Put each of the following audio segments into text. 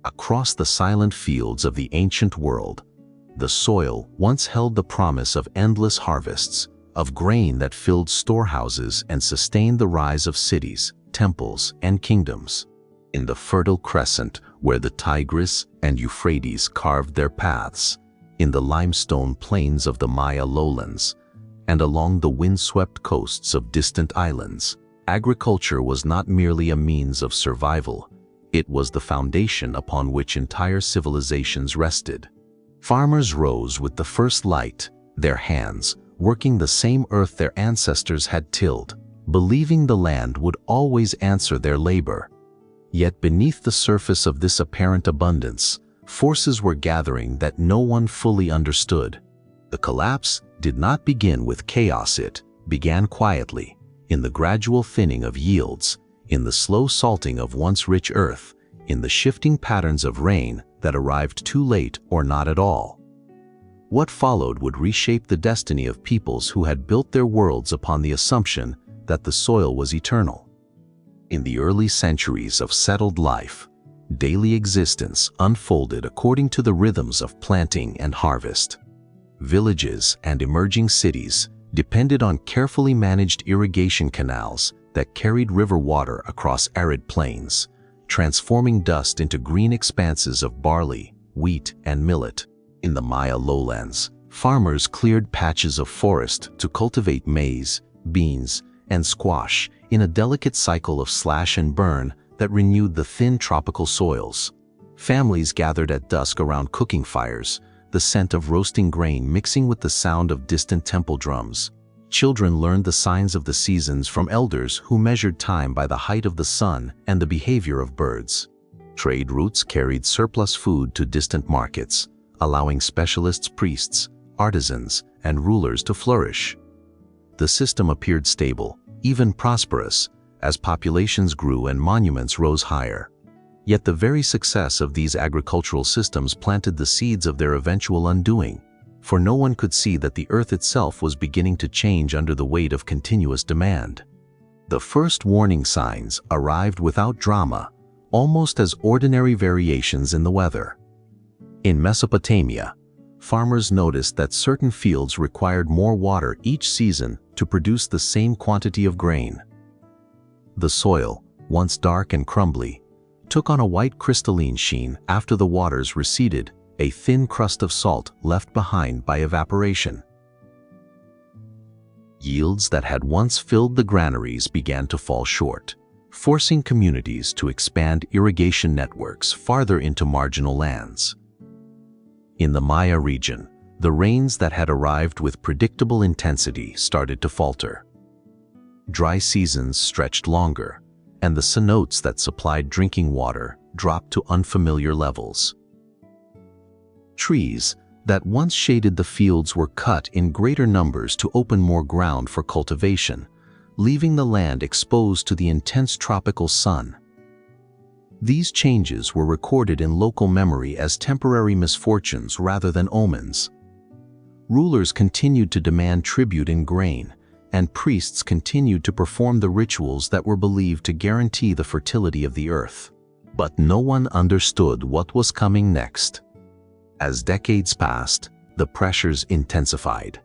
Across the silent fields of the ancient world, the soil once held the promise of endless harvests, of grain that filled storehouses and sustained the rise of cities, temples, and kingdoms. In the Fertile Crescent, where the Tigris and Euphrates carved their paths, in the limestone plains of the Maya lowlands, and along the windswept coasts of distant islands, agriculture was not merely a means of survival, it was the foundation upon which entire civilizations rested. Farmers rose with the first light, their hands working the same earth their ancestors had tilled, believing the land would always answer their labor. Yet beneath the surface of this apparent abundance, forces were gathering that no one fully understood. The collapse did not begin with chaos, it began quietly, in the gradual thinning of yields, in the slow salting of once rich earth, in the shifting patterns of rain that arrived too late or not at all. What followed would reshape the destiny of peoples who had built their worlds upon the assumption that the soil was eternal. In the early centuries of settled life, daily existence unfolded according to the rhythms of planting and harvest. Villages and emerging cities depended on carefully managed irrigation canals that carried river water across arid plains, transforming dust into green expanses of barley, wheat, and millet. In the Maya lowlands, farmers cleared patches of forest to cultivate maize, beans, and squash in a delicate cycle of slash and burn that renewed the thin tropical soils. Families gathered at dusk around cooking fires, the scent of roasting grain mixing with the sound of distant temple drums. Children learned the signs of the seasons from elders who measured time by the height of the sun and the behavior of birds. Trade routes carried surplus food to distant markets, allowing specialists, priests, artisans, and rulers to flourish. The system appeared stable, even prosperous, as populations grew and monuments rose higher. Yet the very success of these agricultural systems planted the seeds of their eventual undoing, for no one could see that the earth itself was beginning to change under the weight of continuous demand. The first warning signs arrived without drama, almost as ordinary variations in the weather. In Mesopotamia, farmers noticed that certain fields required more water each season to produce the same quantity of grain. The soil, once dark and crumbly, took on a white crystalline sheen after the waters receded, a thin crust of salt left behind by evaporation. Yields that had once filled the granaries began to fall short, forcing communities to expand irrigation networks farther into marginal lands. In the Maya region, the rains that had arrived with predictable intensity started to falter. Dry seasons stretched longer, and the cenotes that supplied drinking water dropped to unfamiliar levels. Trees that once shaded the fields were cut in greater numbers to open more ground for cultivation, leaving the land exposed to the intense tropical sun. These changes were recorded in local memory as temporary misfortunes rather than omens. Rulers continued to demand tribute in grain, and priests continued to perform the rituals that were believed to guarantee the fertility of the earth. But no one understood what was coming next. As decades passed, the pressures intensified.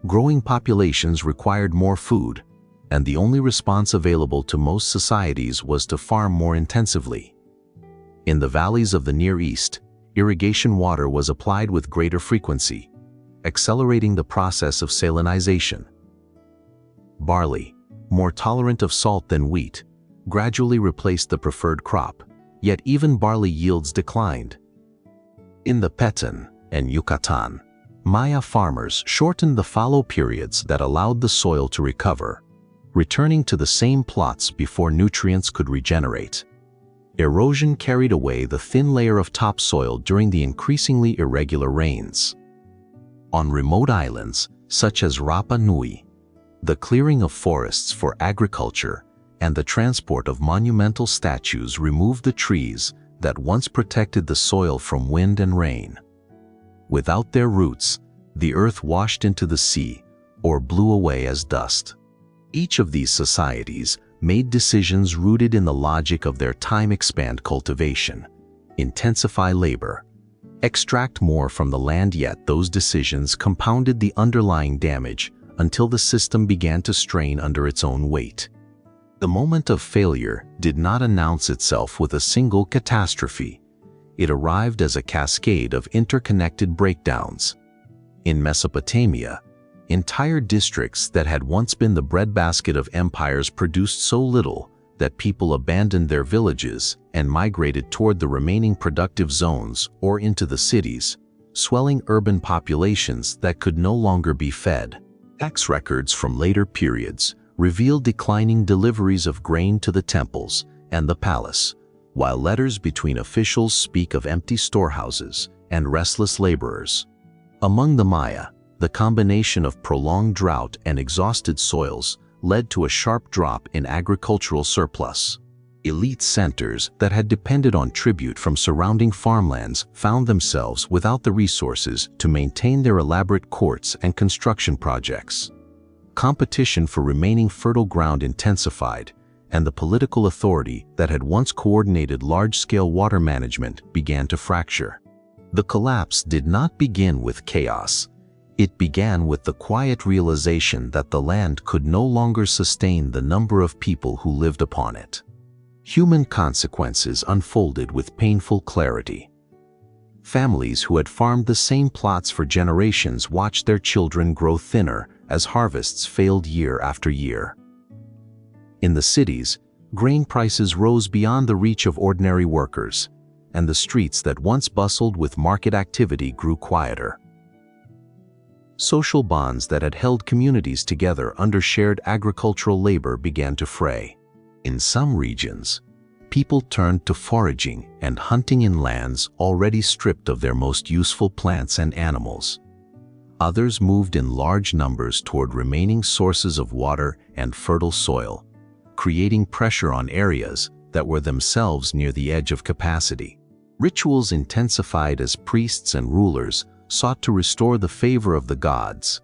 Growing populations required more food, and the only response available to most societies was to farm more intensively. In the valleys of the Near East, irrigation water was applied with greater frequency, accelerating the process of salinization. Barley, more tolerant of salt than wheat, gradually replaced the preferred crop, yet even barley yields declined. In the Petén and Yucatan, Maya farmers shortened the fallow periods that allowed the soil to recover, returning to the same plots before nutrients could regenerate. Erosion carried away the thin layer of topsoil during the increasingly irregular rains. On remote islands, such as Rapa Nui, the clearing of forests for agriculture and the transport of monumental statues removed the trees that once protected the soil from wind and rain. Without their roots, the earth washed into the sea or blew away as dust. Each of these societies made decisions rooted in the logic of their time-expand cultivation, intensify labor, extract more from the land. Yet those decisions compounded the underlying damage until the system began to strain under its own weight. The moment of failure did not announce itself with a single catastrophe. It arrived as a cascade of interconnected breakdowns. In Mesopotamia, entire districts that had once been the breadbasket of empires produced so little that people abandoned their villages and migrated toward the remaining productive zones or into the cities, swelling urban populations that could no longer be fed. Tax records from later periods reveal declining deliveries of grain to the temples and the palace, while letters between officials speak of empty storehouses and restless laborers. Among the Maya, the combination of prolonged drought and exhausted soils led to a sharp drop in agricultural surplus. Elite centers that had depended on tribute from surrounding farmlands found themselves without the resources to maintain their elaborate courts and construction projects. Competition for remaining fertile ground intensified, and the political authority that had once coordinated large-scale water management began to fracture. The collapse did not begin with chaos. It began with the quiet realization that the land could no longer sustain the number of people who lived upon it. Human consequences unfolded with painful clarity. Families who had farmed the same plots for generations watched their children grow thinner as harvests failed year after year. In the cities, grain prices rose beyond the reach of ordinary workers, and the streets that once bustled with market activity grew quieter. Social bonds that had held communities together under shared agricultural labor began to fray. In some regions, people turned to foraging and hunting in lands already stripped of their most useful plants and animals. Others moved in large numbers toward remaining sources of water and fertile soil, creating pressure on areas that were themselves near the edge of capacity. Rituals intensified as priests and rulers sought to restore the favor of the gods,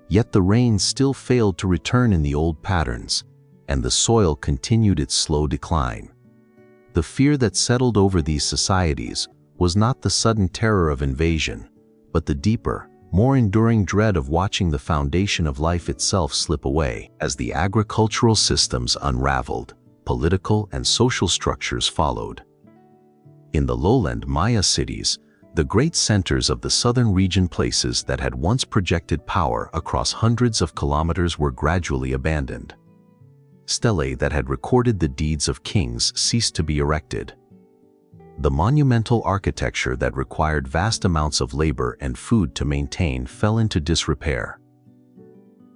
yet the rain still failed to return in the old patterns, and the soil continued its slow decline. The fear that settled over these societies was not the sudden terror of invasion, but the deeper, more enduring dread of watching the foundation of life itself slip away. As the agricultural systems unraveled, political and social structures followed. In the lowland Maya cities, the great centers of the southern region, places that had once projected power across hundreds of kilometers, were gradually abandoned. Stelae that had recorded the deeds of kings ceased to be erected. The monumental architecture that required vast amounts of labor and food to maintain fell into disrepair.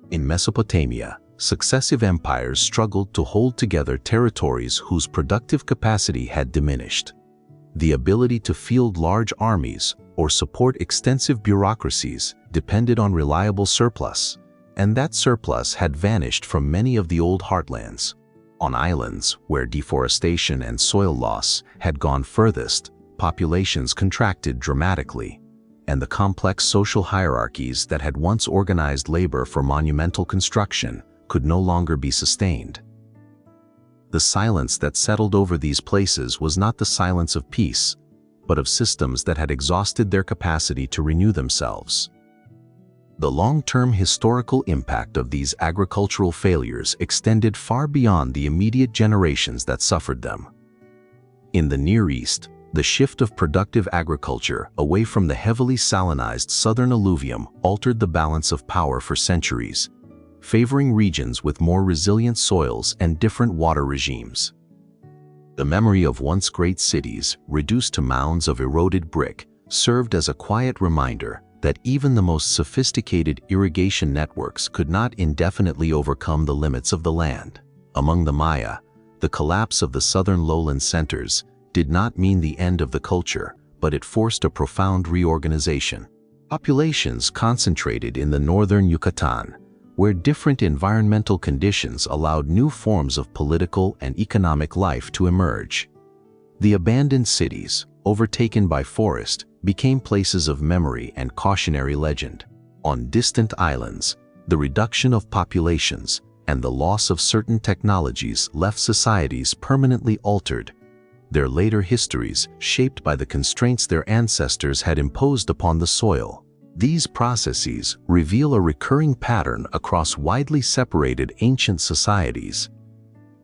In Mesopotamia, successive empires struggled to hold together territories whose productive capacity had diminished. The ability to field large armies or support extensive bureaucracies depended on reliable surplus, and that surplus had vanished from many of the old heartlands. On islands where deforestation and soil loss had gone furthest, populations contracted dramatically, and the complex social hierarchies that had once organized labor for monumental construction could no longer be sustained. The silence that settled over these places was not the silence of peace, but of systems that had exhausted their capacity to renew themselves. The long-term historical impact of these agricultural failures extended far beyond the immediate generations that suffered them. In the Near East, the shift of productive agriculture away from the heavily salinized southern alluvium altered the balance of power for centuries, favoring regions with more resilient soils and different water regimes. The memory of once great cities, reduced to mounds of eroded brick, served as a quiet reminder that even the most sophisticated irrigation networks could not indefinitely overcome the limits of the land. Among the Maya, the collapse of the southern lowland centers did not mean the end of the culture, but it forced a profound reorganization. Populations concentrated in the northern Yucatan, where different environmental conditions allowed new forms of political and economic life to emerge. The abandoned cities, overtaken by forest, became places of memory and cautionary legend. On distant islands, the reduction of populations and the loss of certain technologies left societies permanently altered, their later histories shaped by the constraints their ancestors had imposed upon the soil. These processes reveal a recurring pattern across widely separated ancient societies.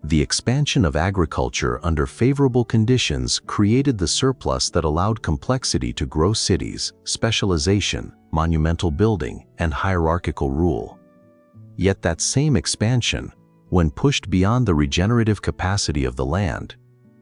The expansion of agriculture under favorable conditions created the surplus that allowed complexity to grow cities, specialization, monumental building, and hierarchical rule. Yet that same expansion, when pushed beyond the regenerative capacity of the land,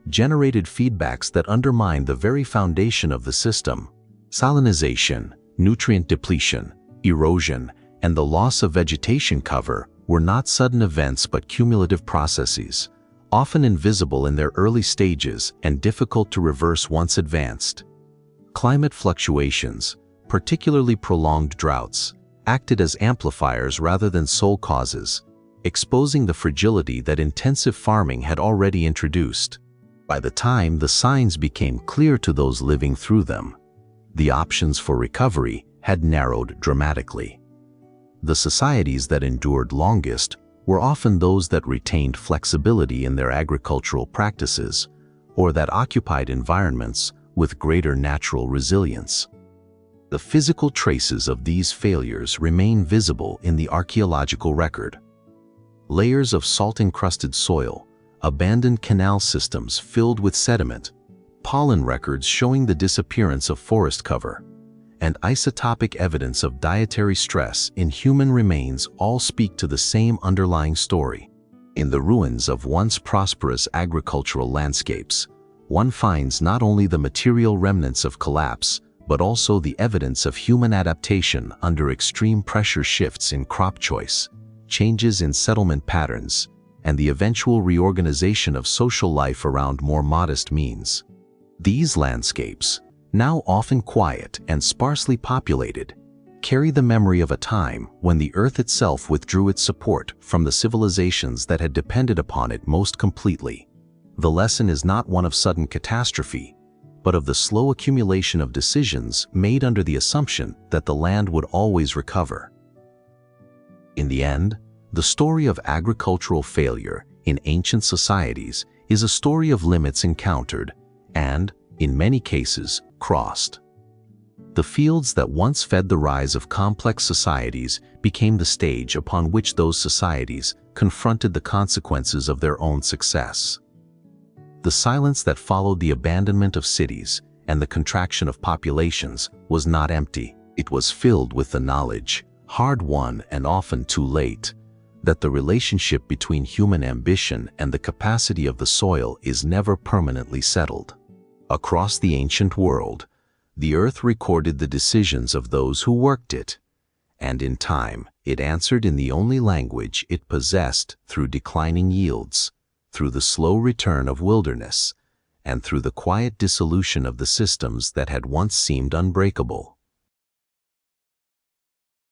generated feedbacks that undermined the very foundation of the system. Salinization, nutrient depletion, erosion, and the loss of vegetation cover were not sudden events but cumulative processes, often invisible in their early stages and difficult to reverse once advanced. Climate fluctuations, particularly prolonged droughts, acted as amplifiers rather than sole causes, exposing the fragility that intensive farming had already introduced. By the time the signs became clear to those living through them, the options for recovery had narrowed dramatically. The societies that endured longest were often those that retained flexibility in their agricultural practices or that occupied environments with greater natural resilience. The physical traces of these failures remain visible in the archaeological record. Layers of salt-encrusted soil, abandoned canal systems filled with sediment, pollen records showing the disappearance of forest cover, and isotopic evidence of dietary stress in human remains all speak to the same underlying story. In the ruins of once prosperous agricultural landscapes, one finds not only the material remnants of collapse, but also the evidence of human adaptation under extreme pressure shifts in crop choice, changes in settlement patterns, and the eventual reorganization of social life around more modest means. These landscapes, now often quiet and sparsely populated, carry the memory of a time when the earth itself withdrew its support from the civilizations that had depended upon it most completely. The lesson is not one of sudden catastrophe, but of the slow accumulation of decisions made under the assumption that the land would always recover. In the end, the story of agricultural failure in ancient societies is a story of limits encountered and, in many cases, crossed. The fields that once fed the rise of complex societies became the stage upon which those societies confronted the consequences of their own success. The silence that followed the abandonment of cities and the contraction of populations was not empty. It was filled with the knowledge, hard-won and often too late, that the relationship between human ambition and the capacity of the soil is never permanently settled. Across the ancient world, the earth recorded the decisions of those who worked it, and in time it answered in the only language it possessed through declining yields, through the slow return of wilderness, and through the quiet dissolution of the systems that had once seemed unbreakable.